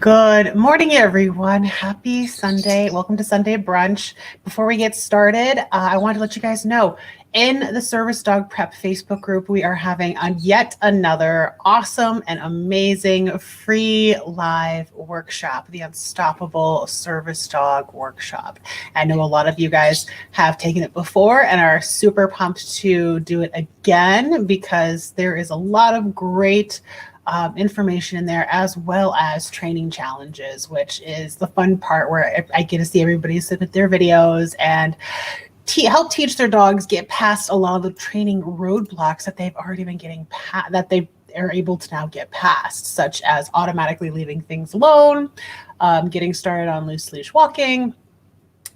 Good morning, everyone. Happy Sunday. Welcome to Sunday Brunch. Before we get started, I want to let you guys know, in the Service Dog Prep Facebook group, we are having yet another awesome and amazing free live workshop, the Unstoppable Service Dog Workshop. I know a lot of you guys have taken it before and are super pumped to do it again because there is a lot of great information in there, as well as training challenges, which is the fun part where I get to see everybody submit their videos and help teach their dogs get past a lot of the training roadblocks that they've already been getting past, that they are able to now get past, such as automatically leaving things alone, getting started on loose leash walking,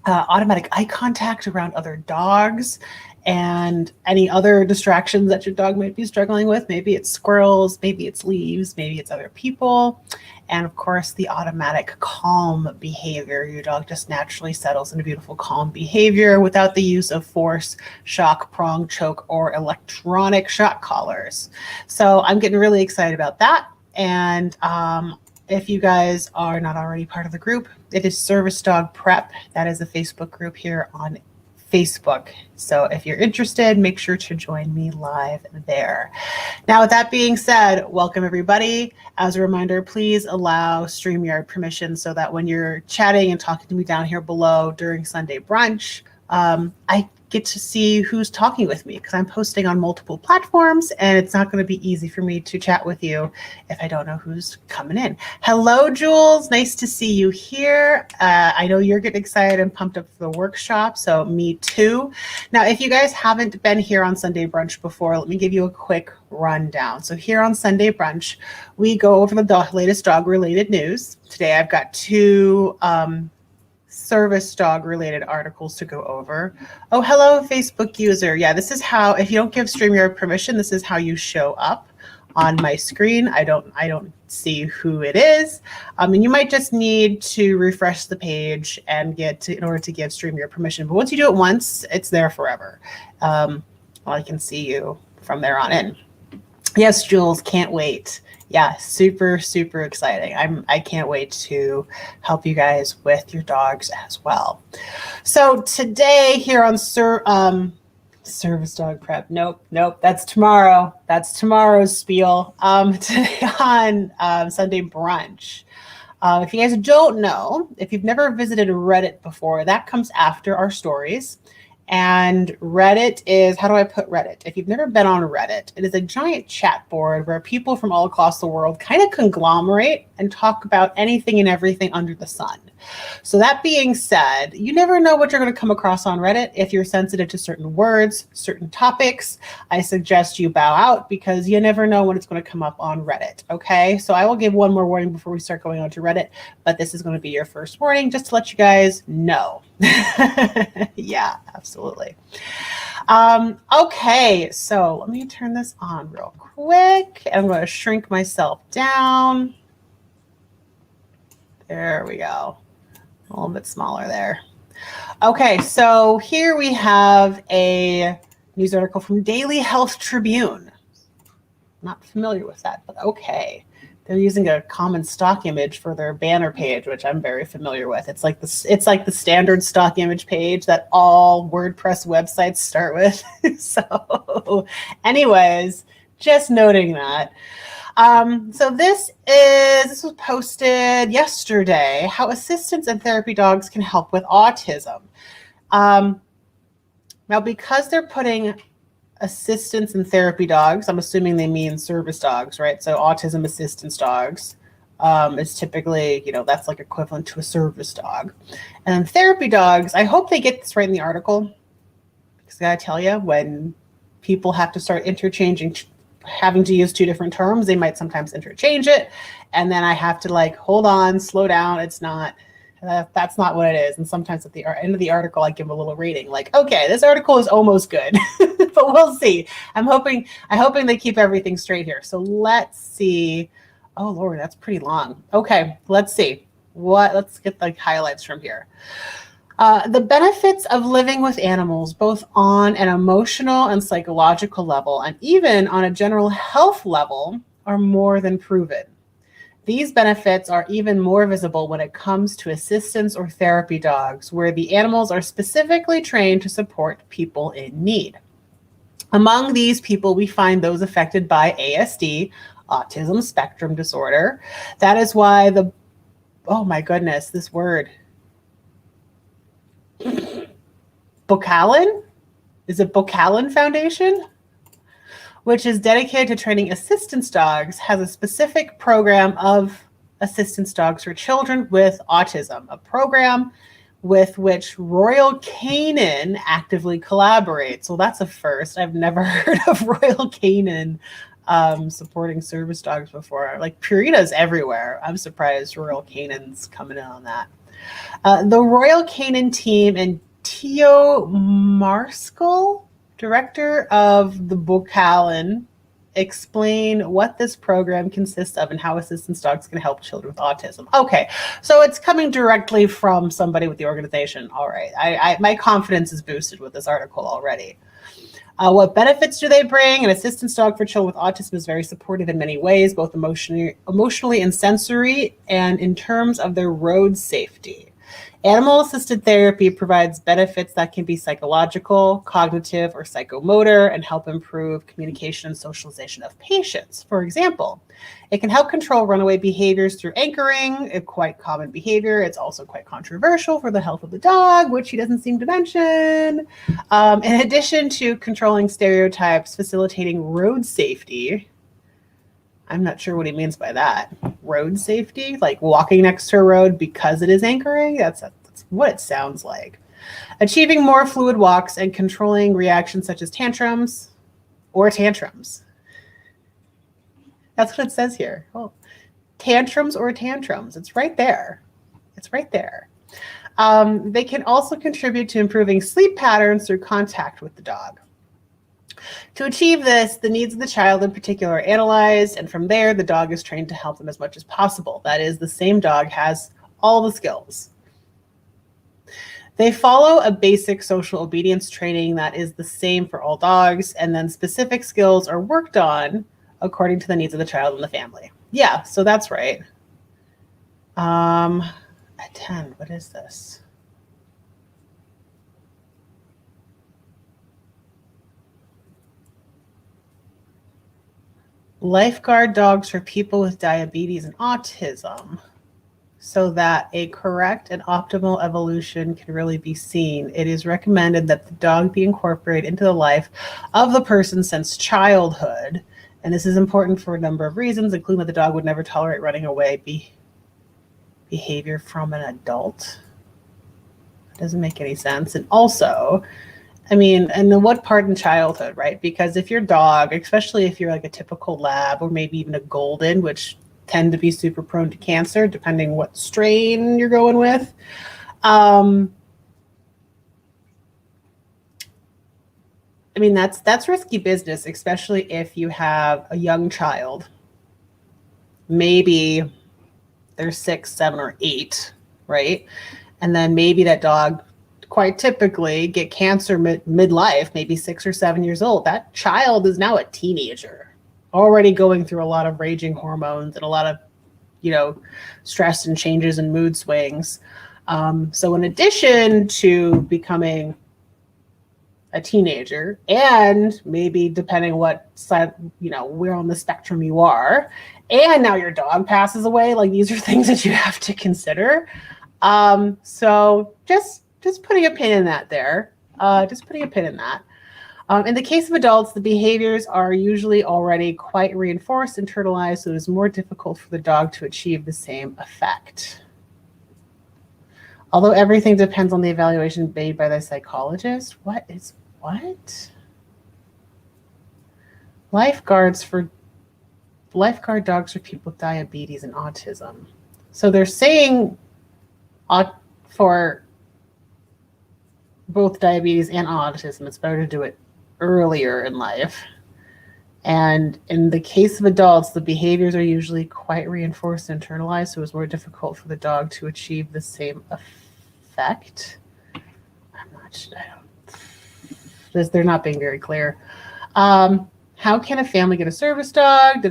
automatic eye contact around other dogs, and any other distractions that your dog might be struggling with. Maybe it's squirrels, maybe it's leaves, maybe it's other people. And of course, the automatic calm behavior. Your dog just naturally settles into beautiful calm behavior without the use of force, shock, prong, choke, or electronic shock collars. So I'm getting really excited about that. And if you guys are not already part of the group, it is Service Dog Prep. That is a Facebook group here on Facebook. So if you're interested, make sure to join me live there. Now, with that being said, welcome everybody. As a reminder, please allow StreamYard permission so that when you're chatting and talking to me down here below during Sunday Brunch, I get to see who's talking with me, because I'm posting on multiple platforms and it's not going to be easy for me to chat with you if I don't know who's coming in. Hello, Jules. Nice to see you here. I know you're getting excited and pumped up for the workshop, so me too. Now, if you guys haven't been here on Sunday Brunch before, let me give you a quick rundown. So here on Sunday Brunch, we go over the latest dog-related news. Today, I've got two service dog related articles to go over. Oh, hello, Facebook user. Yeah, this is how, if you don't give StreamYard permission, this is how you show up on my screen. I don't see who it is. And you might just need to refresh the page and in order to give StreamYard permission. But once you do it once, it's there forever. Well, I can see you from there on in. Yes, Jules, can't wait. Yeah, super, super exciting. I can't wait to help you guys with your dogs as well. So today here on Service Dog Prep. Nope, that's tomorrow. That's tomorrow's spiel. Today on Sunday Brunch. If you guys don't know, if you've never visited Reddit before, that comes after our stories. And Reddit is, how do I put Reddit? If you've never been on Reddit, it is a giant chat board where people from all across the world kind of conglomerate and talk about anything and everything under the sun. So that being said, you never know what you're going to come across on Reddit. If you're sensitive to certain words, certain topics, I suggest you bow out, because you never know when it's going to come up on Reddit. Okay, so I will give one more warning before we start going on to Reddit, but this is going to be your first warning just to let you guys know. Yeah, absolutely. Okay, so let me turn this on real quick. I'm going to shrink myself down. There we go. A little bit smaller there. Okay, so here we have a news article from Daily Health Tribune. Not familiar with that, but okay. They're using a common stock image for their banner page, which I'm very familiar with. It's like the standard stock image page that all WordPress websites start with. So anyways, just noting that. So this was posted yesterday, how assistants and therapy dogs can help with autism. Now, because they're putting assistants and therapy dogs, I'm assuming they mean service dogs, right? So autism assistance dogs is typically, that's like equivalent to a service dog. And therapy dogs, I hope they get this right in the article, because I gotta tell you, when people have to start having to use two different terms, they might sometimes interchange it, and then I have to hold on, slow down. It's not, that's not what it is. And sometimes at the end of the article, I give a little rating, okay, this article is almost good, but we'll see. I'm hoping they keep everything straight here. So let's see. Oh Lord, that's pretty long. Okay, let's see. Let's get the highlights from here. The benefits of living with animals, both on an emotional and psychological level, and even on a general health level, are more than proven. These benefits are even more visible when it comes to assistance or therapy dogs, where the animals are specifically trained to support people in need. Among these people, we find those affected by ASD, autism spectrum disorder. That is why oh my goodness, this word, Bocallan? Is it Bocallan Foundation? Which is dedicated to training assistance dogs, has a specific program of assistance dogs for children with autism, a program with which Royal Canin actively collaborates. So that's a first. I've never heard of Royal Canin supporting service dogs before. Like Purina's everywhere. I'm surprised Royal Canin's coming in on that. The Royal Canin team and Tio Marskell, director of the Bocallan, explain what this program consists of and how assistance dogs can help children with autism. Okay, so it's coming directly from somebody with the organization. All right, my confidence is boosted with this article already. What benefits do they bring? An assistance dog for children with autism is very supportive in many ways, both emotionally and sensory, and in terms of their road safety. Animal-assisted therapy provides benefits that can be psychological, cognitive, or psychomotor and help improve communication and socialization of patients. For example, it can help control runaway behaviors through anchoring, a quite common behavior. It's also quite controversial for the health of the dog, which he doesn't seem to mention. In addition to controlling stereotypes, facilitating road safety. I'm not sure what he means by that. Road safety, like walking next to a road because it is anchoring. That's what it sounds like. Achieving more fluid walks and controlling reactions such as tantrums. That's what it says here. Oh, tantrums or tantrums. It's right there. It's right there. They can also contribute to improving sleep patterns through contact with the dog. To achieve this, the needs of the child in particular are analyzed, and from there, the dog is trained to help them as much as possible. That is, the same dog has all the skills. They follow a basic social obedience training that is the same for all dogs, and then specific skills are worked on according to the needs of the child and the family. Yeah, so that's right. Attend, what is this? Lifeguard dogs for people with diabetes and autism, so that a correct and optimal evolution can really be seen. It is recommended that the dog be incorporated into the life of the person since childhood. And this is important for a number of reasons, including that the dog would never tolerate running away behavior from an adult. It doesn't make any sense. And also, I mean, and what part in childhood, right? Because if your dog, especially if you're like a typical lab or maybe even a golden, which tend to be super prone to cancer, depending what strain you're going with. I mean, that's risky business, especially if you have a young child. Maybe they're 6, 7, or 8, right? And then maybe that dog quite typically get cancer midlife, maybe 6 or 7 years old. That child is now a teenager, already going through a lot of raging hormones and a lot of, stress and changes and mood swings. So in addition to becoming a teenager, and maybe depending what side, where on the spectrum you are, and now your dog passes away, like these are things that you have to consider. So just putting a pin in that there. Just putting a pin in that. In the case of adults, the behaviors are usually already quite reinforced, internalized, so it is more difficult for the dog to achieve the same effect. Although everything depends on the evaluation made by the psychologist. What? Lifeguard dogs for people with diabetes and autism. So they're saying for both diabetes and autism, it's better to do it earlier in life. And in the case of adults, the behaviors are usually quite reinforced and internalized, so it's more difficult for the dog to achieve the same effect. They're not being very clear. How can a family get a service dog?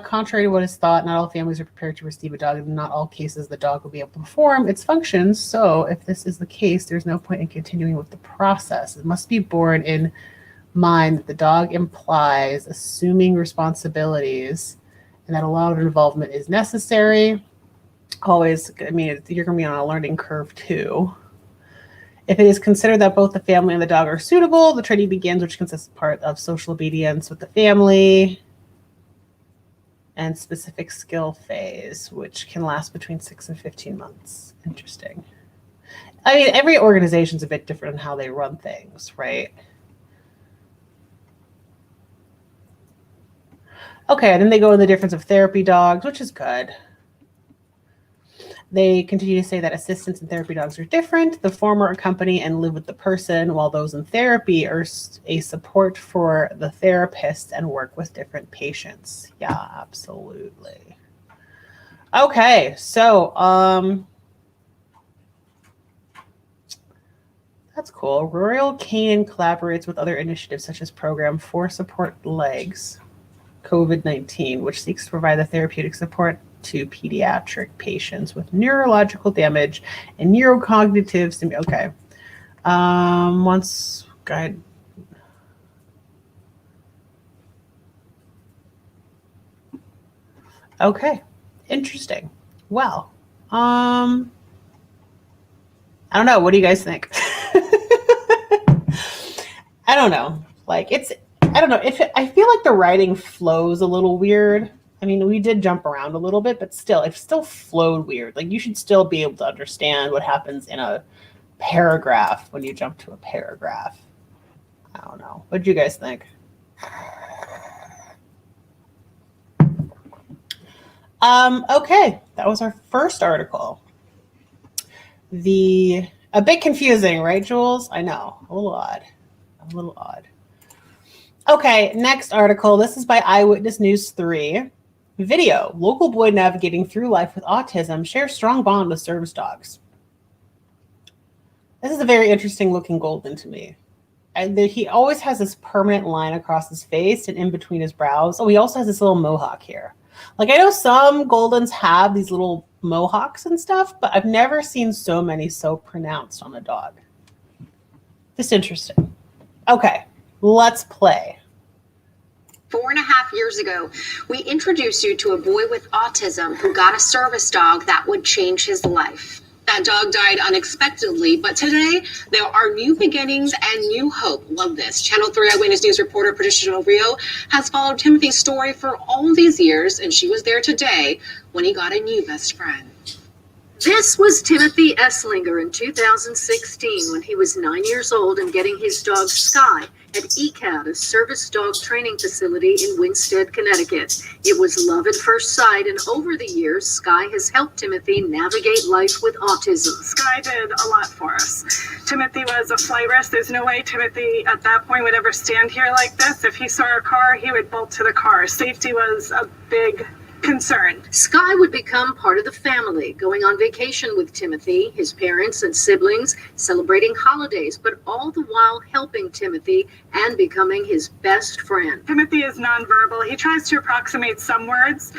Contrary to what is thought, not all families are prepared to receive a dog, and in not all cases the dog will be able to perform its functions. So if this is the case, there's no point in continuing with the process. It must be borne in mind that the dog implies assuming responsibilities and that a lot of involvement is necessary. Always, I mean, you're going to be on a learning curve too. If it is considered that both the family and the dog are suitable, the training begins, which consists part of social obedience with the family and specific skill phase, which can last between 6 and 15 months. Interesting. I mean, every organization's a bit different in how they run things, right? Okay, and then they go in the difference of therapy dogs, which is good. They continue to say that assistants and therapy dogs are different. The former accompany and live with the person, while those in therapy are a support for the therapist and work with different patients. Yeah, absolutely. Okay, so that's cool. Royal Canin collaborates with other initiatives such as Program for Support Legs, COVID-19, which seeks to provide the therapeutic support to pediatric patients with neurological damage and neurocognitive okay. Once guide. Okay, interesting. Well, I don't know. What do you guys think? I don't know. Like I don't know. I feel like the writing flows a little weird. I mean, we did jump around a little bit, but still, it still flowed weird. Like, you should still be able to understand what happens in a paragraph when you jump to a paragraph. I don't know. What do you guys think? Okay, that was our first article. A bit confusing, right, Jules? I know, a little odd. Okay, next article. This is by Eyewitness News 3. Video. Local boy navigating through life with autism shares strong bond with service dogs. This is a very interesting looking golden to me. And he always has this permanent line across his face and in between his brows. Oh, he also has this little mohawk here. Like, I know some goldens have these little mohawks and stuff, but I've never seen so many so pronounced on a dog. Just interesting. Okay, let's play. 4.5 years ago, we introduced you to a boy with autism who got a service dog that would change his life. That dog died unexpectedly, but today there are new beginnings and new hope. Love this. Channel 3 Eyewitness News reporter Patricia Del Rio has followed Timothy's story for all these years, and she was there today when he got a new best friend. This was Timothy Esslinger in 2016 when he was 9 years old and getting his dog Sky at ECAD, a service dog training facility in Winsted, Connecticut. It was love at first sight, and over the years, Sky has helped Timothy navigate life with autism. Sky did a lot for us. Timothy was a flight risk. There's no way Timothy at that point would ever stand here like this. If he saw a car, he would bolt to the car. Safety was a big concern. Sky would become part of the family, going on vacation with Timothy, his parents and siblings, celebrating holidays, but all the while helping Timothy and becoming his best friend. Timothy is nonverbal. He tries to approximate some words.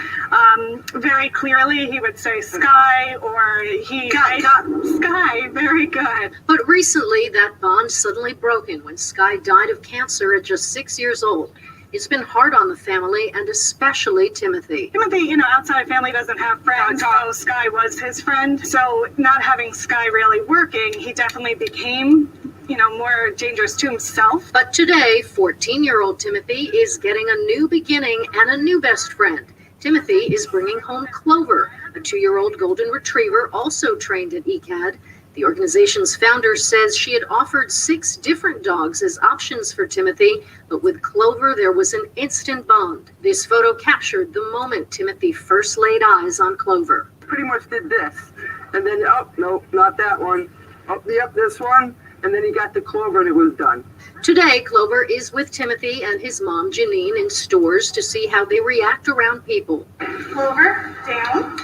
Very clearly, he would say Sky, or got Sky. Very good. But recently, that bond suddenly broken when Sky died of cancer at just 6 years old. It's been hard on the family, and especially Timothy. Timothy, outside family doesn't have friends. So Sky was his friend. So not having Sky really working, he definitely became, more dangerous to himself. But today, 14-year-old Timothy is getting a new beginning and a new best friend. Timothy is bringing home Clover, a 2-year-old golden retriever also trained at ECAD. The organization's founder says she had offered 6 different dogs as options for Timothy, but with Clover, there was an instant bond. This photo captured the moment Timothy first laid eyes on Clover. Pretty much did this, and then, oh, no, not that one. Oh, yep, this one, and then he got the Clover and it was done. Today, Clover is with Timothy and his mom, Janine, in stores to see how they react around people. Clover, down.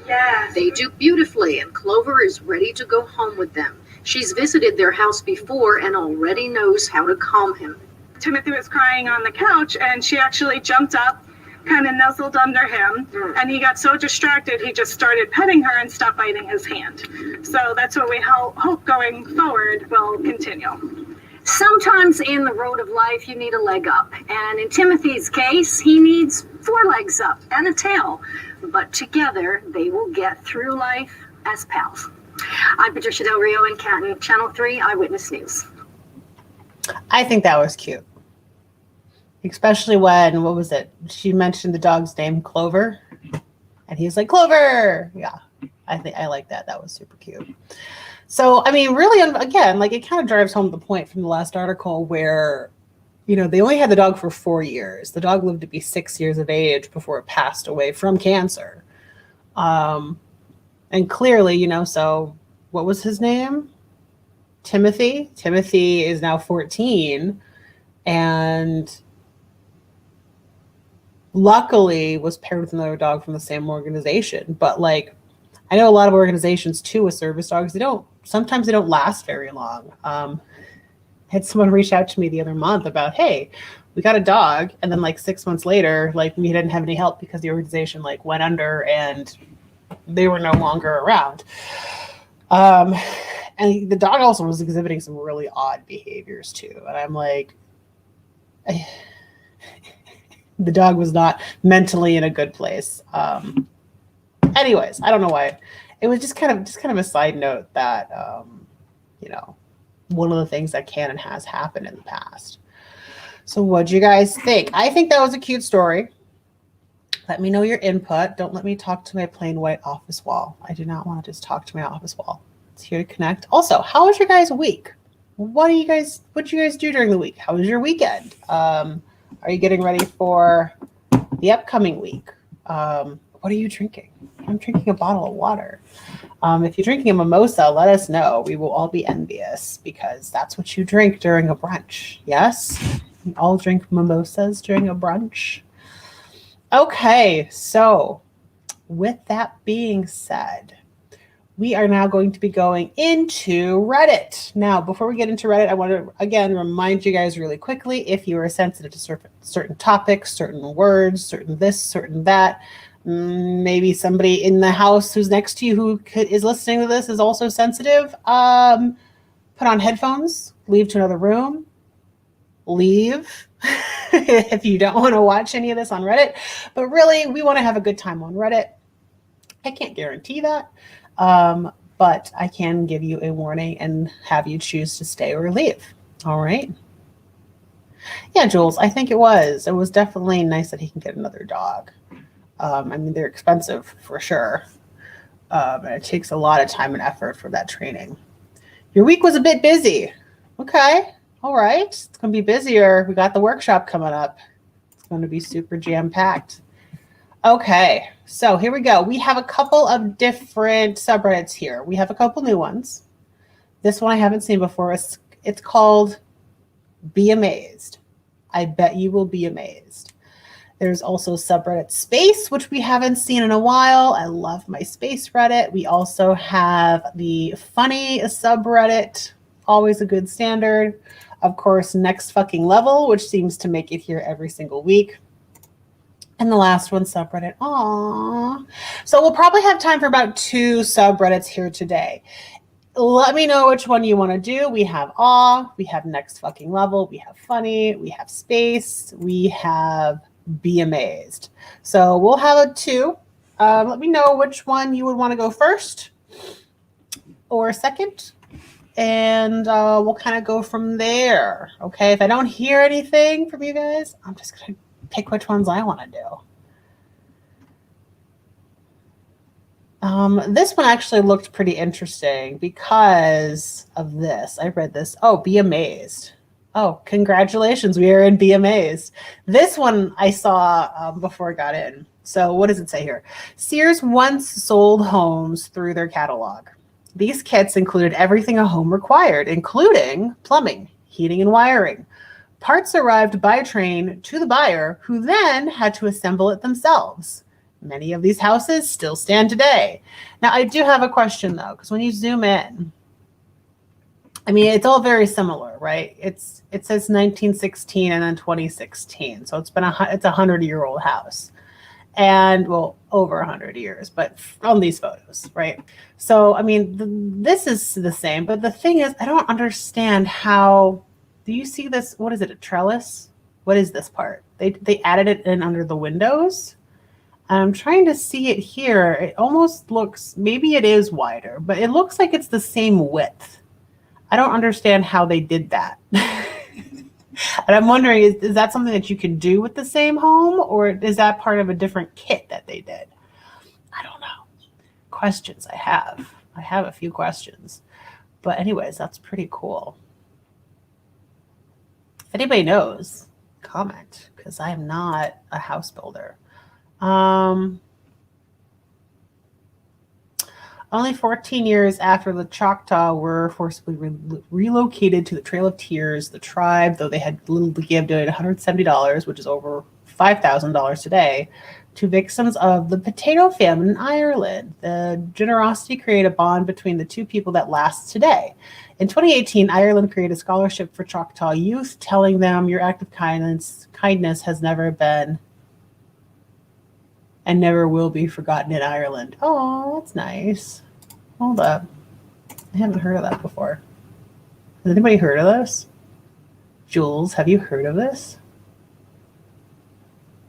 Yes. They do beautifully, and Clover is ready to go home with them. She's visited their house before and already knows how to calm him. Timothy was crying on the couch, and she actually jumped up, kind of nuzzled under him, and he got so distracted he just started petting her and stopped biting his hand. So that's what we hope going forward will continue. Sometimes in the road of life, you need a leg up. And in Timothy's case, he needs 4 legs up and a tail. But together, they will get through life as pals. I'm Patricia Del Rio in Canton, Channel 3 Eyewitness News. I think that was cute. Especially when, what was it? She mentioned the dog's name, Clover. And he was like, Clover! Yeah, I like that. That was super cute. So, I mean, really, again, like it kind of drives home the point from the last article where, you know, they only had the dog for 4 years. The dog lived to be 6 years of age before it passed away from cancer. And clearly, you know, so what was his name? Timothy. Timothy is now 14 and luckily was paired with another dog from the same organization. But like, I know a lot of organizations too with service dogs, sometimes they don't last very long. Had someone reach out to me the other month about, hey, we got a dog. And then like 6 months later, like we didn't have any help because the organization like went under and they were no longer around. And the dog also was exhibiting some really odd behaviors too. And I'm like, the dog was not mentally in a good place. Anyways, I don't know why. It was just kind of a side note that, you know, one of the things that can and has happened in the past. So what'd you guys think? I think that was a cute story. Let me know your input. Don't let me talk to my plain white office wall. I do not want to just talk to my office wall. It's here to connect. Also, how was your guys' week? What did you guys do during the week? How was your weekend? Are you getting ready for the upcoming week? What are you drinking? I'm drinking a bottle of water. If you're drinking a mimosa, let us know. We will all be envious because that's what you drink during a brunch. Yes? We all drink mimosas during a brunch. Okay, so with that being said, we are now going to be going into Reddit. Now, before we get into Reddit, I want to, again, remind you guys really quickly, if you are sensitive to certain topics, certain words, certain this, certain that, maybe somebody in the house who's next to you who is listening to this is also sensitive, put on headphones, leave to another room, leave if you don't want to watch any of this on Reddit. But really, we want to have a good time on Reddit. I can't guarantee that. But I can give you a warning and have you choose to stay or leave. All right. Yeah, Jules, I think it was definitely nice that he can get another dog. I mean, they're expensive for sure. And it takes a lot of time and effort for that training. Your week was a bit busy. Okay. All right. It's going to be busier. We got the workshop coming up. It's going to be super jam-packed. Okay, so here we go. We have a couple of different subreddits here. We have a couple new ones. This one I haven't seen before. It's called Be Amazed. I bet you will be amazed. There's also subreddit Space, which we haven't seen in a while. I love my Space Reddit. We also have the Funny subreddit, always a good standard. Of course, Next Fucking Level, which seems to make it here every single week. And the last one, subreddit. Aww. So we'll probably have time for about 2 subreddits here today. Let me know which one you want to do. We have Awe, we have Next Fucking Level, we have Funny, we have Space, we have Be Amazed. So we'll have 2. Let me know which one you would want to go first or second. And we'll kind of go from there. Okay, if I don't hear anything from you guys, I'm just going to pick which ones I want to do. This one actually looked pretty interesting because of this. I read this. Oh, Be Amazed. Oh, congratulations. We are in Be Amazed. This one I saw before I got in. So what does it say here? Sears once sold homes through their catalog. These kits included everything a home required, including plumbing, heating, and wiring. Parts arrived by train to the buyer, who then had to assemble it themselves. Many of these houses still stand today. Now, I do have a question, though, because when you zoom in, I mean, it's all very similar, right? It says 1916 and then 2016. So it's it's a 100-year-old house. And well, over 100 years, but from these photos, right? So, I mean, this is the same, but the thing is, I don't understand how, do you see this? What is it, a trellis? What is this part? They added it in under the windows. I'm trying to see it here. It almost looks, maybe it is wider, but it looks like it's the same width. I don't understand how they did that. And I'm wondering, is that something that you can do with the same home, or is that part of a different kit that they did? I don't know. Questions I have. I have a few questions. But anyways, that's pretty cool. If anybody knows, comment, because I am not a house builder. Only 14 years after the Choctaw were forcibly relocated to the Trail of Tears, the tribe, though they had little to give, donated $170, which is over $5,000 today, to victims of the potato famine in Ireland. The generosity created a bond between the two people that lasts today. In 2018, Ireland created a scholarship for Choctaw youth, telling them your act of kindness has never been and never will be forgotten in Ireland. Oh, that's nice. Hold up. I haven't heard of that before. Has anybody heard of this? Jules, have you heard of this?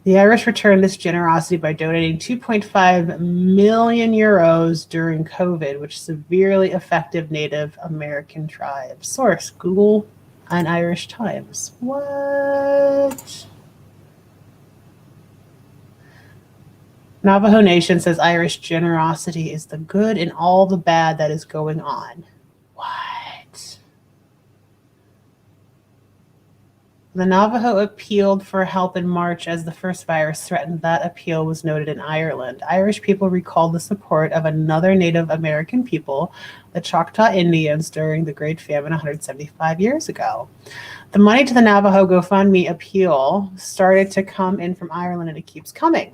The Irish returned this generosity by donating 2.5 million euros during COVID, which severely affected Native American tribes. Source, Google and Irish Times. What? Navajo Nation says Irish generosity is the good in all the bad that is going on. What? The Navajo appealed for help in March as the first virus threatened. That appeal was noted in Ireland. Irish people recalled the support of another Native American people, the Choctaw Indians, during the Great Famine 175 years ago. The money to the Navajo GoFundMe appeal started to come in from Ireland, and it keeps coming.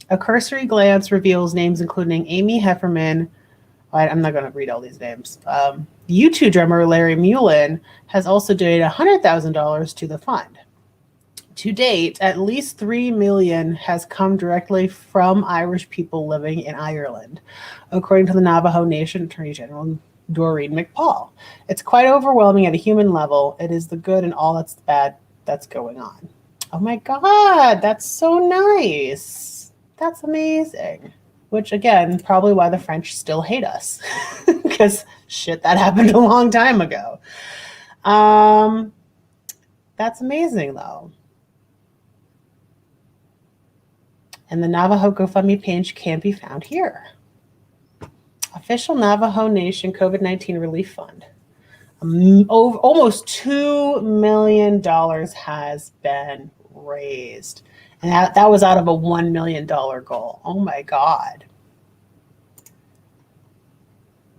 A cursory glance reveals names including Amy Hefferman. I'm not going to read all these names. U2 drummer Larry Mullen has also donated $100,000 to the fund. To date, at least $3 million has come directly from Irish people living in Ireland, according to the Navajo Nation Attorney General Doreen McPaul. It's quite overwhelming at a human level. It is the good and all that's bad that's going on. Oh my God, that's so nice. That's amazing. Which, again, probably why the French still hate us. Because shit, that happened a long time ago. That's amazing, though. And the Navajo GoFundMe page can be found here. Official Navajo Nation COVID-19 Relief Fund. Almost $2 million has been raised. And that was out of a $1 million goal. Oh my God.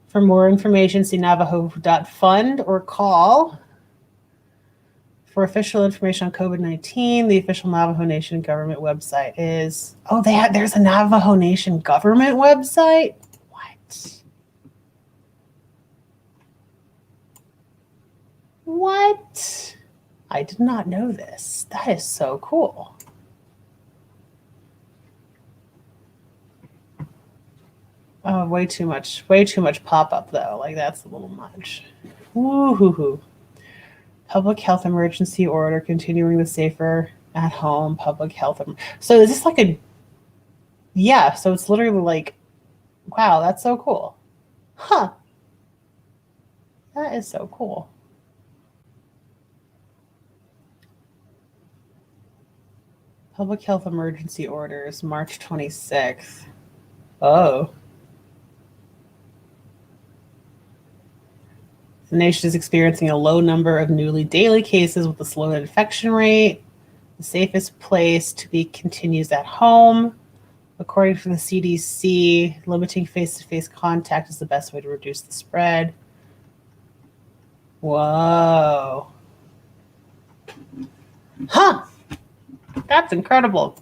For more information, see navajo.fund or call. For official information on COVID-19, the official Navajo Nation government website is, there's a Navajo Nation government website? What? What? I did not know this. That is so cool. Oh, way too much pop-up though. Like that's a little much. Woo-hoo-hoo. Public health emergency order, continuing the safer at home public health. So is this like so it's literally like, wow, that's so cool. Huh. That is so cool. Public health emergency orders, March 26th. Oh. The nation is experiencing a low number of newly daily cases with a slow infection rate. The safest place to be continues at home. According to the CDC, limiting face-to-face contact is the best way to reduce the spread. Whoa. Huh. That's incredible.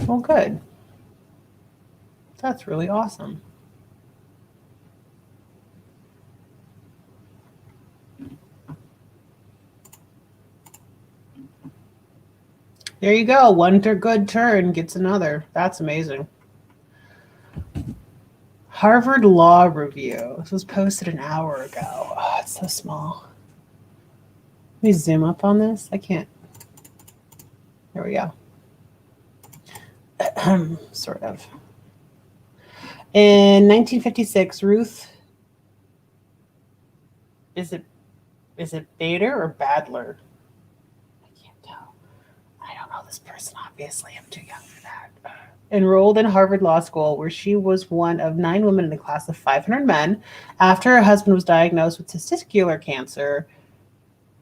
Well, good. That's really awesome. There you go. One good turn gets another. That's amazing. Harvard Law Review. This was posted an hour ago. Oh, it's so small. Let me zoom up on this. I can't. There we go. Sort of. In 1956, Ruth, is it Bader or Badler? I can't tell. I don't know this person, obviously. I'm too young for that. Enrolled in Harvard Law School, where she was one of 9 women in a class of 500 men. After her husband was diagnosed with testicular cancer,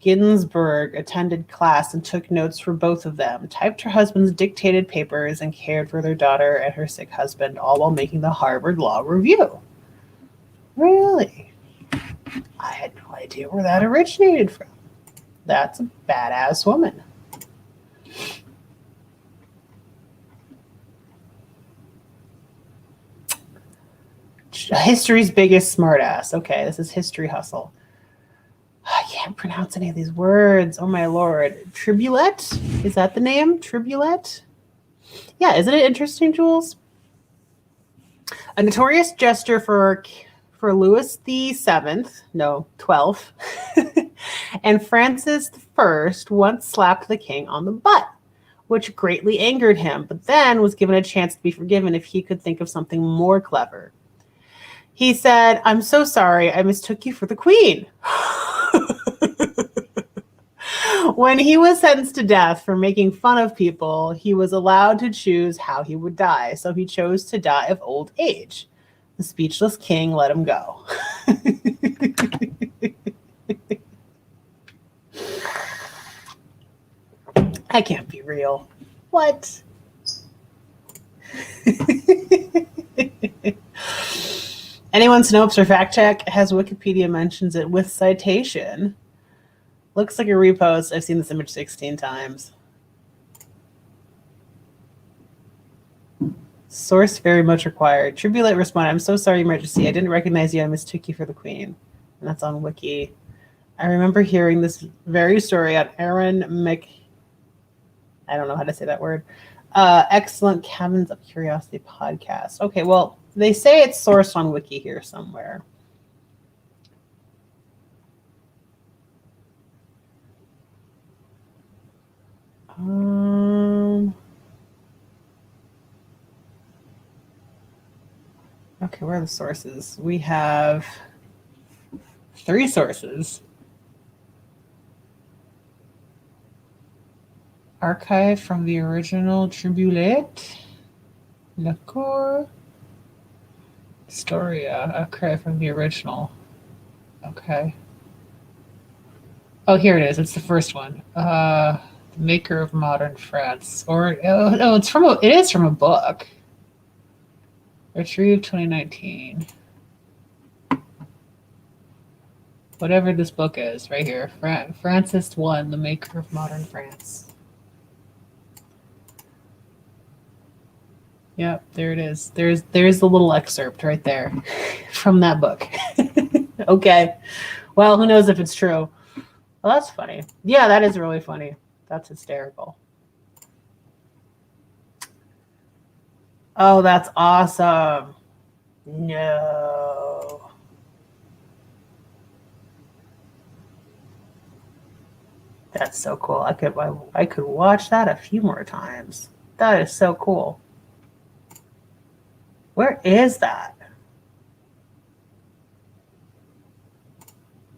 Ginsburg attended class and took notes for both of them, typed her husband's dictated papers, and cared for their daughter and her sick husband, all while making the Harvard Law Review. Really? I had no idea where that originated from. That's a badass woman. History's biggest smartass. Okay, this is History Hustle. I can't pronounce any of these words. Oh my lord. Tribulette? Is that the name? Tribulette? Yeah, isn't it interesting, Jules? A notorious jester for Louis the XII, and Francis I once slapped the king on the butt, which greatly angered him, but then was given a chance to be forgiven if he could think of something more clever. He said, "I'm so sorry, I mistook you for the queen." When he was sentenced to death for making fun of people, he was allowed to choose how he would die, so he chose to die of old age. The speechless king let him go. That can't be real. What? Anyone Snopes or fact check has Wikipedia mentions it with citation. Looks like a repost. I've seen this image 16 times. Source very much required. Tribulate responded, "I'm so sorry, Your Majesty. I didn't recognize you. I mistook you for the queen." And that's on Wiki. I remember hearing this very story on Aaron I don't know how to say that word. Excellent Cabins of Curiosity podcast. Okay, well, they say it's sourced on Wiki here somewhere. Okay, where are the sources? We have 3 sources. Archive from the original Tribulate. Lacour. Historia. Archive from the original. Okay. Oh, here it is. It's the first one. The Maker of Modern France. Or no, it is from a book. Retrieved 2019. Whatever this book is, right here. Francis I, The Maker of Modern France. Yep, there it is. There's the little excerpt right there from that book. Okay. Well, who knows if it's true. Well, that's funny. Yeah, that is really funny. That's hysterical. Oh, that's awesome. No. That's so cool. I could watch that a few more times. That is so cool. Where is that?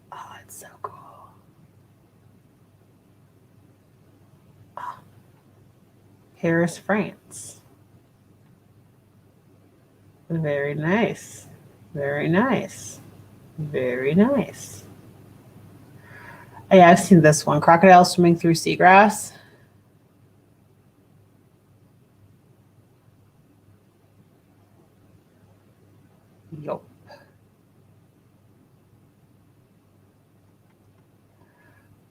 Oh, it's so cool. Oh. Paris, France. Very nice. Very nice. Very nice. Oh, yeah, I've seen this one. Crocodile swimming through seagrass. Yup.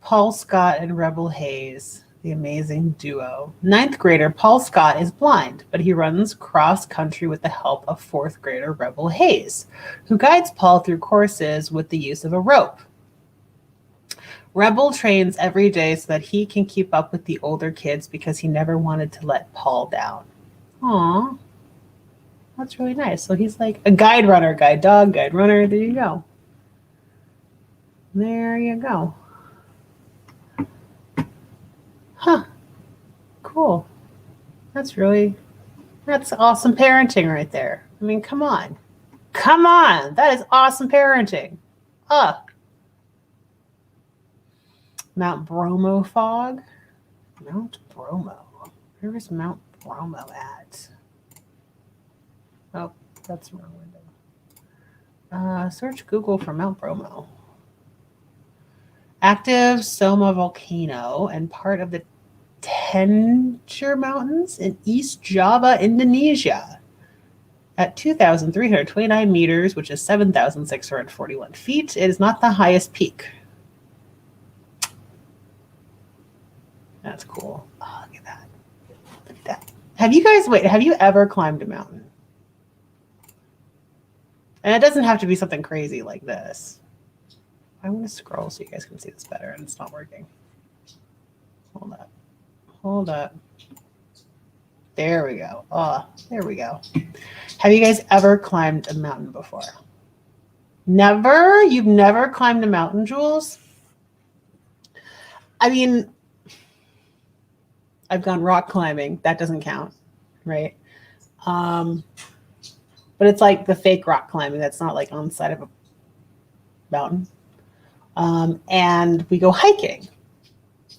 Paul Scott and Rebel Haze, the amazing duo. 9th grader Paul Scott is blind, but he runs cross country with the help of 4th grader Rebel Haze, who guides Paul through courses with the use of a rope. Rebel trains every day so that he can keep up with the older kids because he never wanted to let Paul down. Aw, that's really nice. So he's like a guide runner, guide dog, guide runner. There you go. There you go. Huh. Cool. That's awesome parenting right there. I mean, come on. Come on. That is awesome parenting. Mount Bromo fog. Mount Bromo. Where is Mount Bromo at? Oh, that's the wrong window. Search Google for Mount Bromo. Active Soma volcano and part of the Tengger Mountains in East Java, Indonesia. At 2,329 meters, which is 7,641 feet, it is not the highest peak. That's cool. Oh, look at that. Look at that. Have you ever climbed a mountain? And it doesn't have to be something crazy like this. I want to scroll so you guys can see this better, and it's not working. Hold up. There we go. Oh, there we go. Have you guys ever climbed a mountain before? Never? You've never climbed a mountain, Jules? I mean, I've gone rock climbing. That doesn't count, right? But it's like the fake rock climbing. That's not like on the side of a mountain. And we go hiking.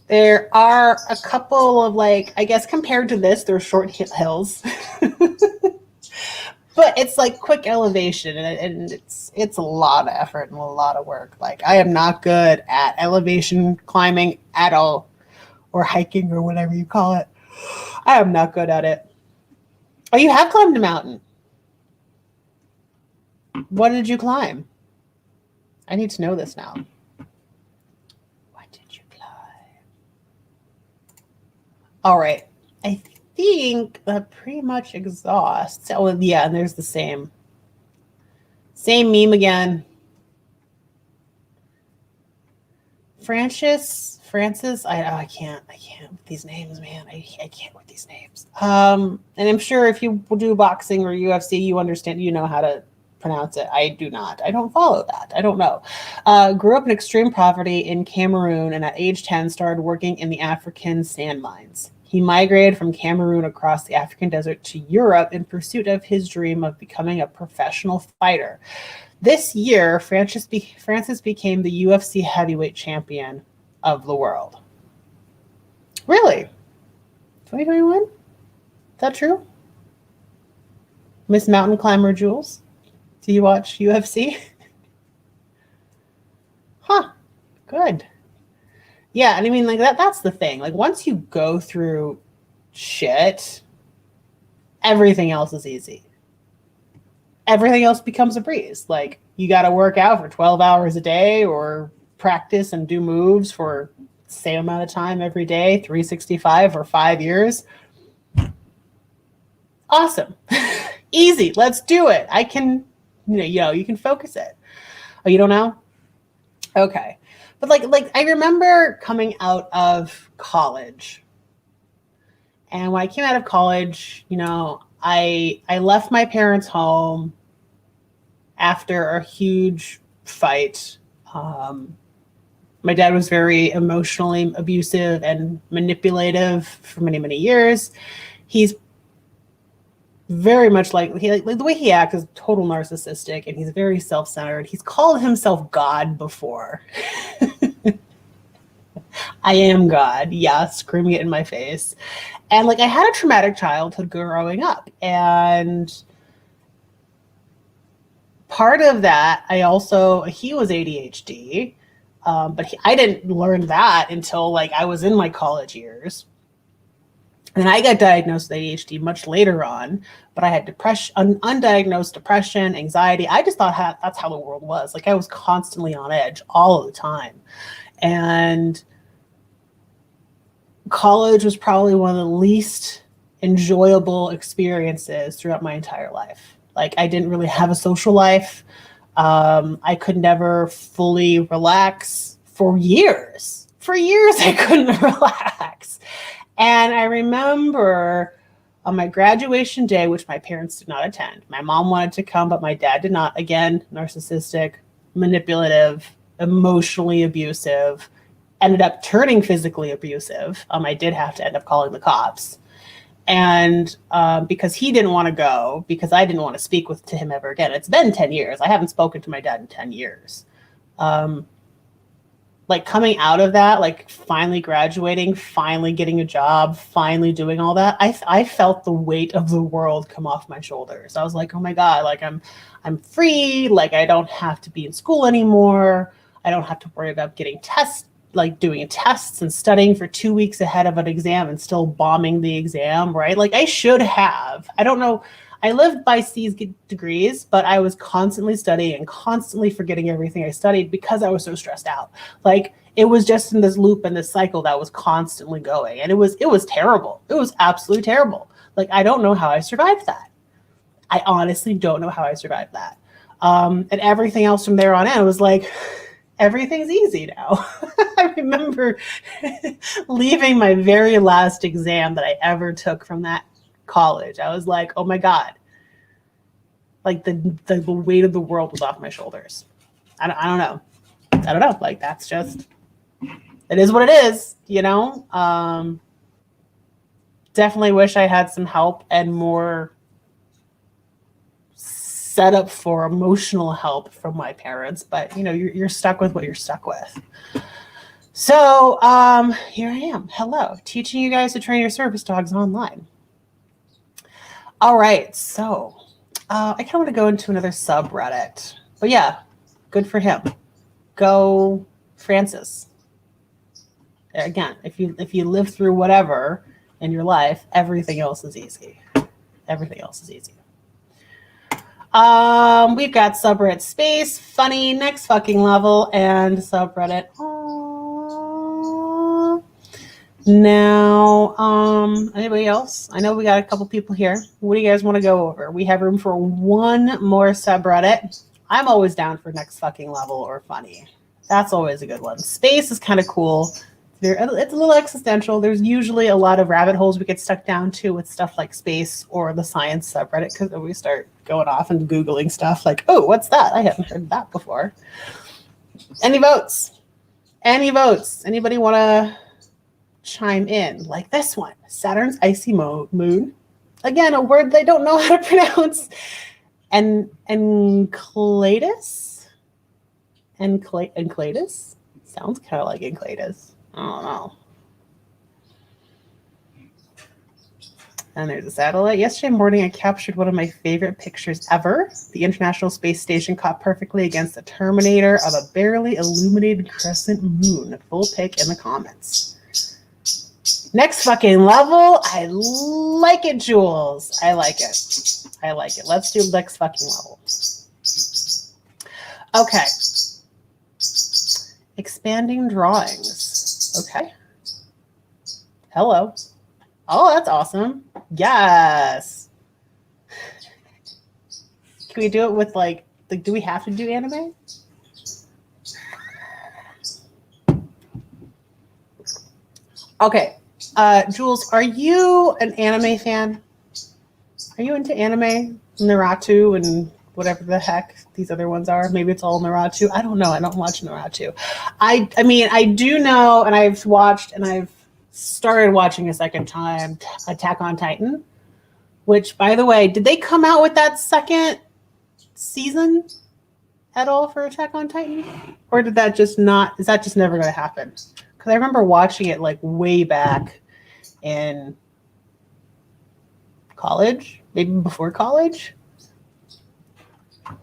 There are a couple of, like, I guess compared to this, they're short hills. But it's like quick elevation, and it's a lot of effort and a lot of work. Like, I am not good at elevation climbing at all, or hiking, or whatever you call it. I am not good at it. Oh, you have climbed a mountain. What did you climb? I need to know this now. What did you climb? All right. I think that pretty much exhausts. Oh, yeah, and there's the same meme again. Francis, I can't with these names, man. I can't with these names. And I'm sure if you do boxing or UFC, you understand, you know how to pronounce it. I do not. I don't follow that. I don't know. Grew up in extreme poverty in Cameroon, and at age 10 started working in the African sand mines. He migrated from Cameroon across the African desert to Europe in pursuit of his dream of becoming a professional fighter. This year, Francis became the UFC heavyweight champion of the world. Really? 2021? Is that true? Miss Mountain Climber Jules? Do you watch UFC? Huh. Good. Yeah, and I mean, like, that's the thing. Like, once you go through shit, everything else is easy. Everything else becomes a breeze. Like, you got to work out for 12 hours a day or practice and do moves for the same amount of time every day, 365 or 5 years. Awesome. Easy. Let's do it. I can, you can focus it. Oh, you don't know? Okay. But like I remember coming out of college. And when I came out of college, I left my parents' home after a huge fight. My dad was very emotionally abusive and manipulative for many, many years. He's very much like the way he acts is total narcissistic, and he's very self-centered. He's called himself God before. I am God. Yeah, screaming it in my face. And like, I had a traumatic childhood growing up, and part of that, he was ADHD, but I didn't learn that until like I was in my college years. And I got diagnosed with ADHD much later on, but I had depression, undiagnosed depression, anxiety. I just thought that's how the world was. Like, I was constantly on edge all of the time. And college was probably one of the least enjoyable experiences throughout my entire life. Like, I didn't really have a social life. I could never fully relax, for years. For years, I couldn't relax. And I remember on my graduation day, which my parents did not attend, my mom wanted to come, but my dad did not. Again, narcissistic, manipulative, emotionally abusive, ended up turning physically abusive. I did have to end up calling the cops. And because he didn't want to go, because I didn't want to speak to him ever again. It's been 10 years. I haven't spoken to my dad in 10 years. Like coming out of that, like finally graduating, finally getting a job, finally doing all that, I felt the weight of the world come off my shoulders. I was like, oh my God, like I'm free. Like I don't have to be in school anymore. I don't have to worry about getting tests, like doing tests and studying for 2 weeks ahead of an exam and still bombing the exam, right? Like I should have. I don't know. I lived by C's degrees, but I was constantly studying and constantly forgetting everything I studied because I was so stressed out. Like it was just in this loop and this cycle that was constantly going. And it was terrible. It was absolutely terrible. Like, I don't know how I survived that. I honestly don't know how I survived that. And everything else from there on in was like, everything's easy now. I remember leaving my very last exam that I ever took from that college. I was like, oh my God, like the weight of the world was off my shoulders. I don't know. Like that's just, it is what it is, you know? Definitely wish I had some help and more set up for emotional help from my parents, but you know, you're stuck with what you're stuck with. So here I am. Hello, teaching you guys to train your service dogs online. All right, so I kind of want to go into another subreddit, but yeah, good for him. Go Francis. Again, if you live through whatever in your life, everything else is easy. Everything else is easy. We've got subreddit space, funny, next fucking level, and subreddit. Now, anybody else? I know we got a couple people here. What do you guys want to go over? We have room for one more subreddit. I'm always down for next fucking level or funny. That's always a good one. Space is kind of cool. It's a little existential. There's usually a lot of rabbit holes we get stuck down to with stuff like space or the science subreddit, because we start going off and Googling stuff like, oh, what's that? I haven't heard that before. Any votes? Any votes? Anybody want to chime in? Like this one, Saturn's icy moon. Again, a word they don't know how to pronounce. And Enclatus? Enclatus? Sounds kind of like Enclatus. I don't know. And there's a satellite. Yesterday morning, I captured one of my favorite pictures ever. The International Space Station caught perfectly against the terminator of a barely illuminated crescent moon. Full pic in the comments. Next fucking level. I like it, Jules. I like it. I like it. Let's do next fucking level. Okay. Expanding drawings. Okay. Hello. Oh, that's awesome. Yes. Can we do it with like do we have to do anime? Okay. Jules, are you an anime fan? Are you into anime? Naruto and whatever the heck these other ones are. Maybe it's all Naruto. I don't know. I don't watch Naruto. I mean, I do know, and I've watched, and I've started watching a second time Attack on Titan, which, by the way, did they come out with that second season at all for Attack on Titan? Or did that just not, is that just never going to happen? Because I remember watching it like way back in college, maybe before college. Of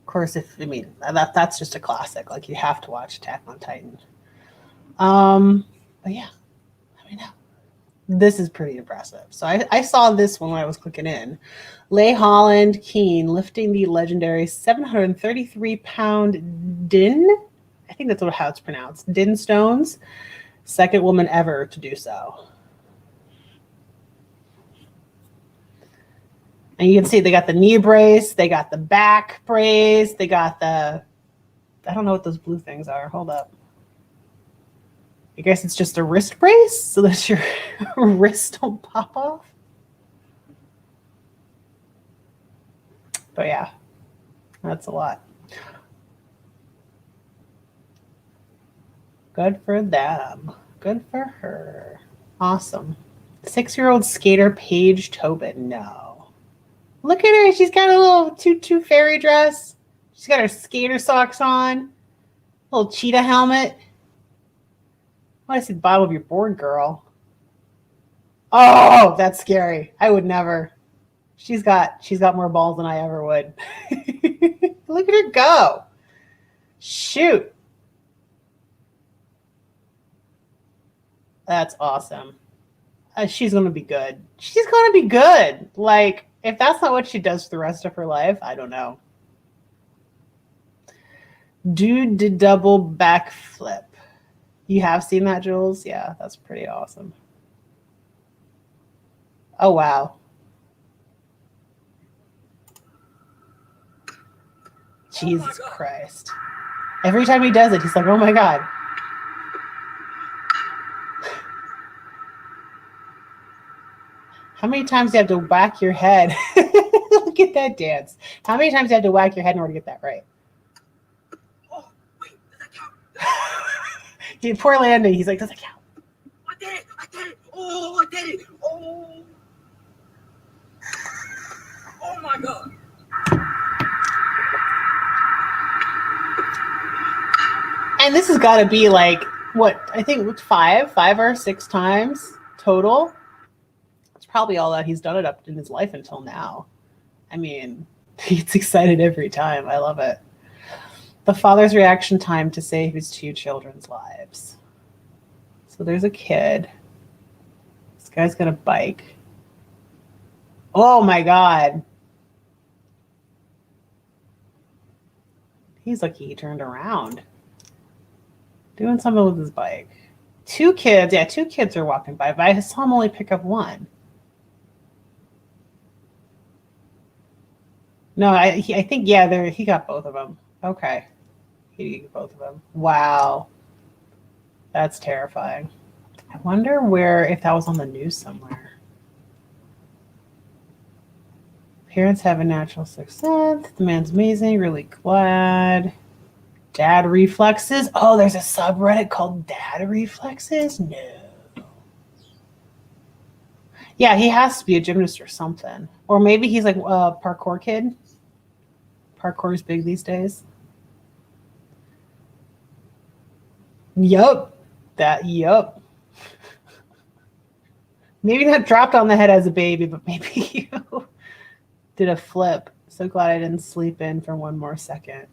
course, that's just a classic. Like, you have to watch Attack on Titan. But yeah, let me know. This is pretty impressive. So I saw this one when I was clicking in. Leigh Holland Keane lifting the legendary 733-pound Din. I think that's how it's pronounced. Din stones. Second woman ever to do so. And you can see they got the knee brace, they got the back brace, they got the, I don't know what those blue things are. Hold up. I guess it's just a wrist brace so that your wrist don't pop off. But yeah, that's a lot. Good for them. Good for her. Awesome. 6-year-old skater Paige Tobin. No. Look at her. She's got a little tutu fairy dress. She's got her skater socks on. Little cheetah helmet. I want to see the bottom of your board, girl. Oh, that's scary. I would never. She's got more balls than I ever would. Look at her go. Shoot. That's awesome. She's going to be good. She's going to be good. Like, if that's not what she does for the rest of her life, I don't know. Do the double backflip. You have seen that, Jules? Yeah, that's pretty awesome. Oh, wow. Jesus Christ. Every time he does it, he's like, oh my God. How many times do you have to whack your head? Look at that dance. How many times do you have to whack your head in order to get that right? Oh, wait, does that count? Poor Landon. He's like, does it count? I did it! I did it! Oh, I did it! Oh! Oh my God! And this has got to be like, what, I think 5 or 6 times total. It's probably all that he's done it up in his life until now. I mean, he gets excited every time. I love it. The father's reaction time to save his 2 children's lives. So there's a kid. This guy's got a bike. Oh my God. He's lucky he turned around. Doing something with his bike. 2 kids. Yeah, 2 kids are walking by, but I saw him only pick up 1. No, I think, yeah, he got both of them. Okay. He got both of them. Wow. That's terrifying. I wonder if that was on the news somewhere. Parents have a natural 6th sense. The man's amazing. Really glad. Dad reflexes. Oh, there's a subreddit called Dad reflexes? No. Yeah, he has to be a gymnast or something. Or maybe he's like a parkour kid. Parkour is big these days. Yup. Yup. Maybe not dropped on the head as a baby, but maybe you did a flip. So glad I didn't sleep in for 1 more second.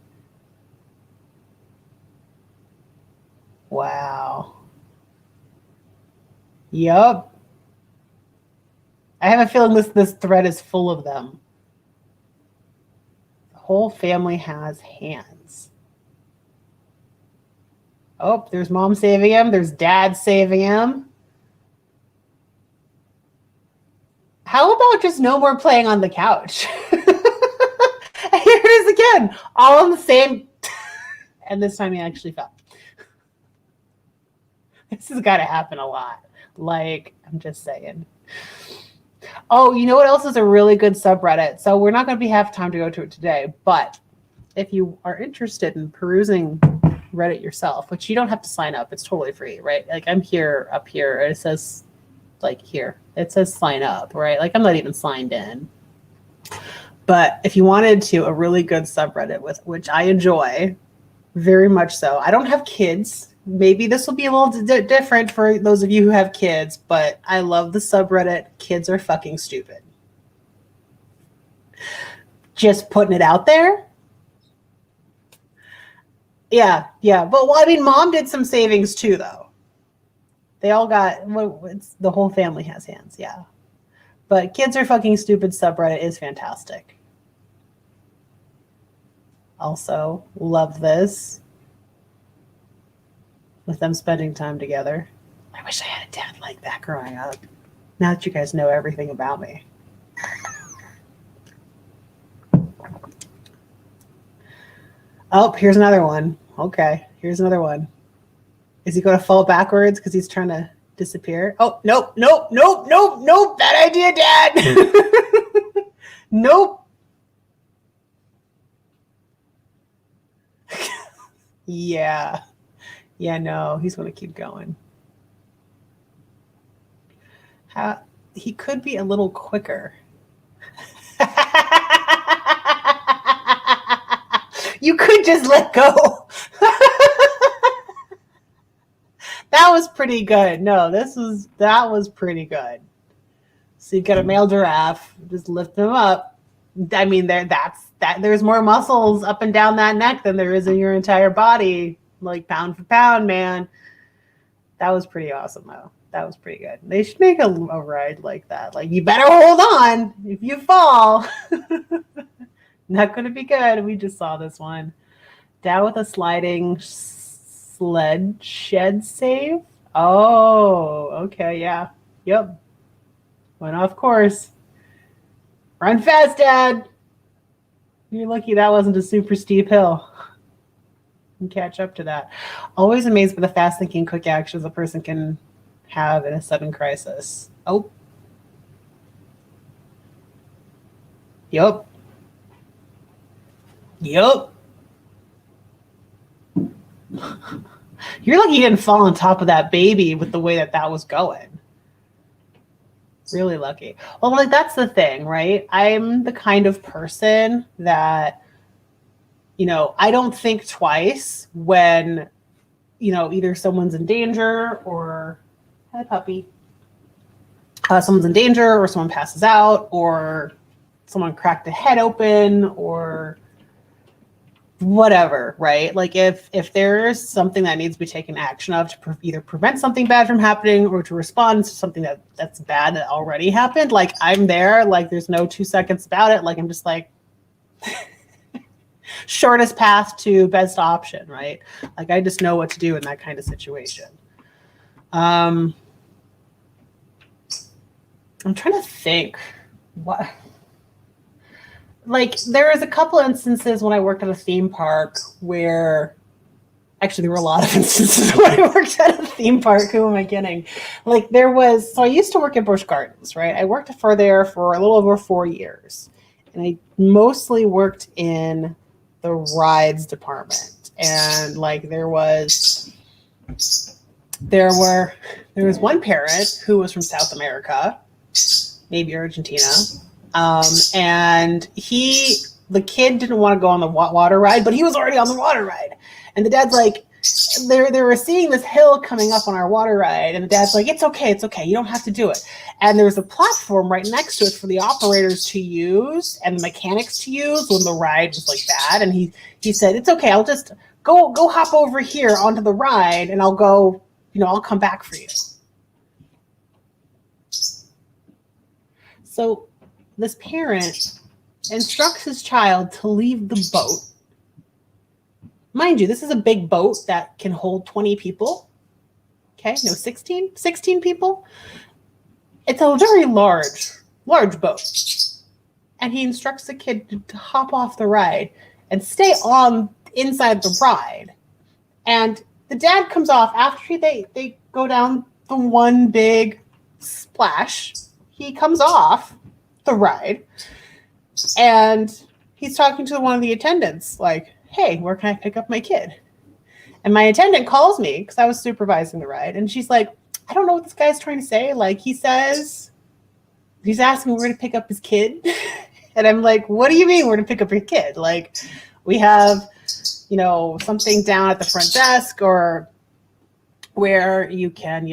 Wow. Yup. I have a feeling this thread is full of them. The whole family has hands. Oh, there's mom saving him. There's dad saving him. How about just no more playing on the couch? Here it is again. All on the same. And this time he actually fell. This has got to happen a lot. Like, I'm just saying. Oh, you know what else is a really good subreddit? So we're not going to have time to go to it today, but if you are interested in perusing Reddit yourself, which you don't have to sign up, it's totally free, right? Like I'm here, up here, and it says, like here, it says sign up, right? Like I'm not even signed in. But if you wanted to, a really good subreddit with which I enjoy very much so. I don't have kids. Maybe this will be a little different for those of you who have kids, but I love the subreddit. Kids are fucking stupid. Just putting it out there. Yeah. But well, I mean, mom did some savings too, though. They all got, the whole family has hands, yeah. But kids are fucking stupid subreddit is fantastic. Also, love this. With them spending time together. I wish I had a dad like that growing up. Now that you guys know everything about me. Oh, here's another one. okay. Here's another one. Is he going to fall backwards because he's trying to disappear? Oh, nope. Bad idea, Dad. Nope. Yeah. Yeah, no, he's going to keep going. He could be a little quicker. You could just let go. That was pretty good. No, that was pretty good. So you got a male giraffe, just lift him up. I mean, there's more muscles up and down that neck than there is in your entire body, like pound for pound, man. That was pretty awesome, though. That was pretty good. They should make a ride like that. Like, you better hold on if you fall. Not going to be good. We just saw this one. Down with a sliding sled shed save. Oh, okay, yeah. Yep. Went off course. Run fast, Dad. You're lucky that wasn't a super steep hill. You can catch up to that. Always amazed by the fast-thinking, quick actions a person can have in a sudden crisis. Oh. Yup. You're lucky you didn't fall on top of that baby with the way that was going. Really lucky. Well, like, that's the thing, right? I'm the kind of person that, I don't think twice when, either someone's in danger or, hi, puppy. Someone's in danger or someone passes out or someone cracked a head open or whatever, right? Like, if there's something that needs to be taken action of to either prevent something bad from happening or to respond to something that's bad that already happened, like, I'm there. Like, there's no 2 seconds about it. Like, I'm just like shortest path to best option, right? Like, I just know what to do in that kind of situation. I'm trying to think what. Like, there was a couple instances when I worked at a theme park where, actually, there were a lot of instances when I worked at a theme park. Who am I kidding? Like, so I used to work at Busch Gardens, right? I worked there for a little over 4 years. And I mostly worked in the rides department. And, like, there was one parent who was from South America, maybe Argentina. And the kid didn't want to go on the water ride, but he was already on the water ride. And the dad's like, they were seeing this hill coming up on our water ride. And the dad's like, it's okay. You don't have to do it. And there's a platform right next to it for the operators to use and the mechanics to use when the ride was like bad. And he said, it's okay. I'll just go hop over here onto the ride and I'll go, I'll come back for you. So this parent instructs his child to leave the boat. Mind you, this is a big boat that can hold 20 people. Okay, no, 16 people. It's a very large boat. And he instructs the kid to hop off the ride and stay on inside the ride. And the dad comes off after they go down the one big splash. He comes off the ride and he's talking to one of the attendants like, hey, where can I pick up my kid? And my attendant calls me because I was supervising the ride. And she's like, I don't know what this guy's trying to say. Like, he says, he's asking where to pick up his kid. And I'm like, what do you mean where to pick up your kid? Like, we have, something down at the front desk or where you can,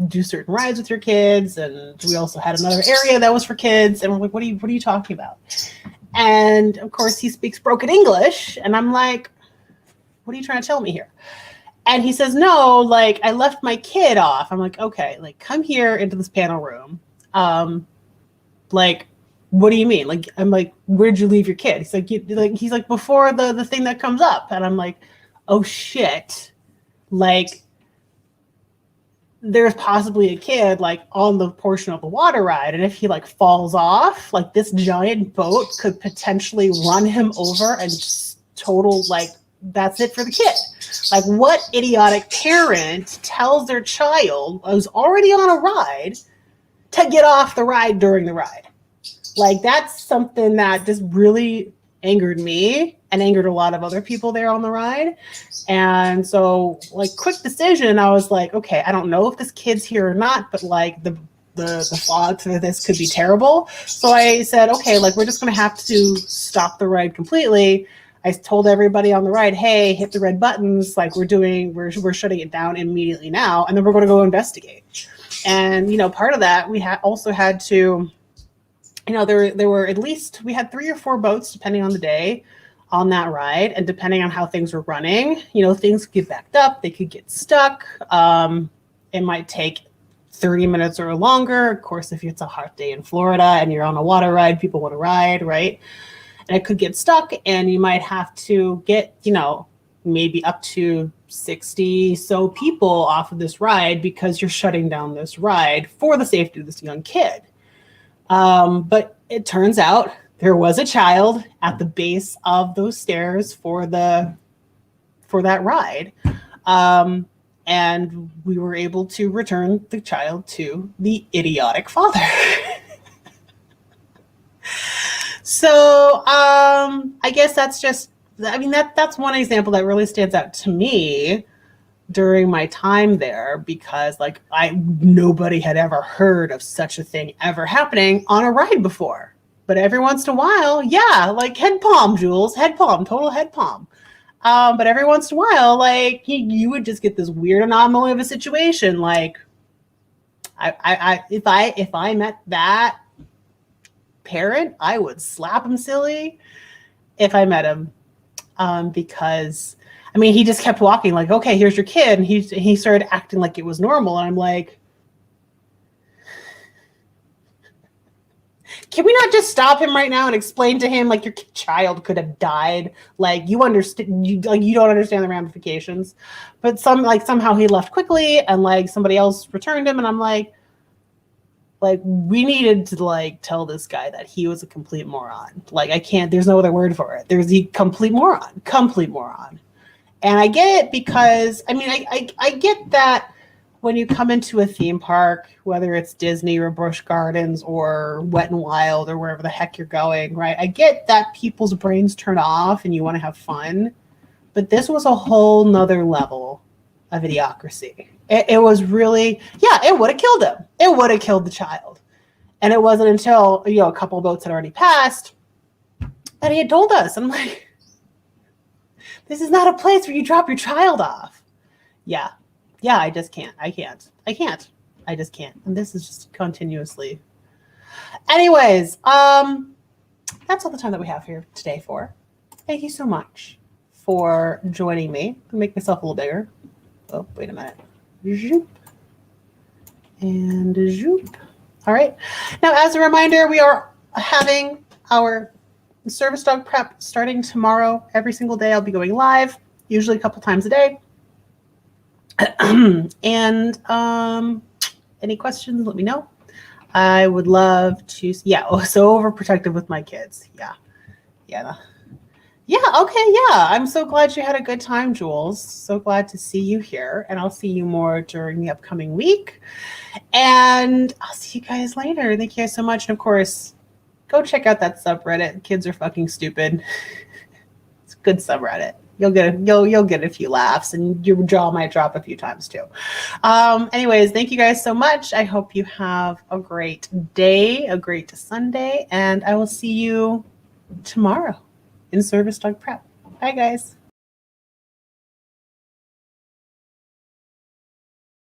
do certain rides with your kids. And we also had another area that was for kids. And we're like, what are you talking about? And of course he speaks broken English. And I'm like, what are you trying to tell me here? And he says, no, like, I left my kid off. I'm like, okay, like, come here into this panel room. Like, what do you mean? Like, I'm like, where'd you leave your kid? He's like, before the thing that comes up. And I'm like, oh shit. Like, there's possibly a kid like on the portion of the water ride. And if he like falls off, like this giant boat could potentially run him over and just total like that's it for the kid. Like, what idiotic parent tells their child who's already on a ride to get off the ride during the ride? Like, that's something that just really angered me and angered a lot of other people there on the ride. And so, like, quick decision, I was like, okay, I don't know if this kid's here or not, but like the fog for this could be terrible. So I said, okay, like, we're just going to have to stop the ride completely. I told everybody on the ride, hey, hit the red buttons. Like, we're shutting it down immediately now. And then we're going to go investigate. And, you know, part of that, we also had to, you know, there were at least, we had 3 or 4 boats, depending on the day, on that ride. And depending on how things were running, you know, things could get backed up. They could get stuck. It might take 30 minutes or longer. Of course, if it's a hot day in Florida and you're on a water ride, people want to ride, right? And it could get stuck, and you might have to get, you know, maybe up to 60 so people off of this ride because you're shutting down this ride for the safety of this young kid. But it turns out there was a child at the base of those stairs for that ride. And we were able to return the child to the idiotic father. So I guess that's just, I mean, that's one example that really stands out to me during my time there, because like nobody had ever heard of such a thing ever happening on a ride before. But every once in a while, yeah, like head palm, Jules, head palm, total head palm. But every once in a while, like you would just get this weird anomaly of a situation. Like if I met that parent, I would slap him silly if I met him, because I mean, he just kept walking like, okay, here's your kid. And he started acting like it was normal. And I'm like, can we not just stop him right now and explain to him, like, your child could have died? Like, you understand, you don't understand the ramifications. But somehow he left quickly, and like somebody else returned him. And I'm like, we needed to like tell this guy that he was a complete moron. Like, there's no other word for it. There's the complete moron. And I get it, because I mean, I get that when you come into a theme park, whether it's Disney or Busch Gardens or Wet and Wild or wherever the heck you're going, right? I get that people's brains turn off and you want to have fun, but this was a whole nother level of idiocracy. It was really, yeah, it would have killed him. It would have killed the child. And it wasn't until, you know, a couple of boats had already passed that he had told us. I'm like, this is not a place where you drop your child off. Yeah, I just can't. I just can't. And this is just continuously. Anyways, that's all the time that we have here today for. Thank you so much for joining me. I'll make myself a little bigger. Oh, wait a minute. Zoop. And zoop. All right. Now, as a reminder, we are having our service dog prep starting tomorrow. Every single day I'll be going live, usually a couple times a day. And any questions, let me know. I would love to, so overprotective with my kids. I'm so glad you had a good time, Jules. So glad to see you here, and I'll see you more during the upcoming week. And I'll see you guys later. Thank you guys so much. And of course, go check out that subreddit. Kids are fucking stupid. It's a good subreddit. You'll get a few laughs, and your jaw might drop a few times too. Anyways, thank you guys so much. I hope you have a great day, a great Sunday, and I will see you tomorrow in Service Dog Prep. Bye, guys.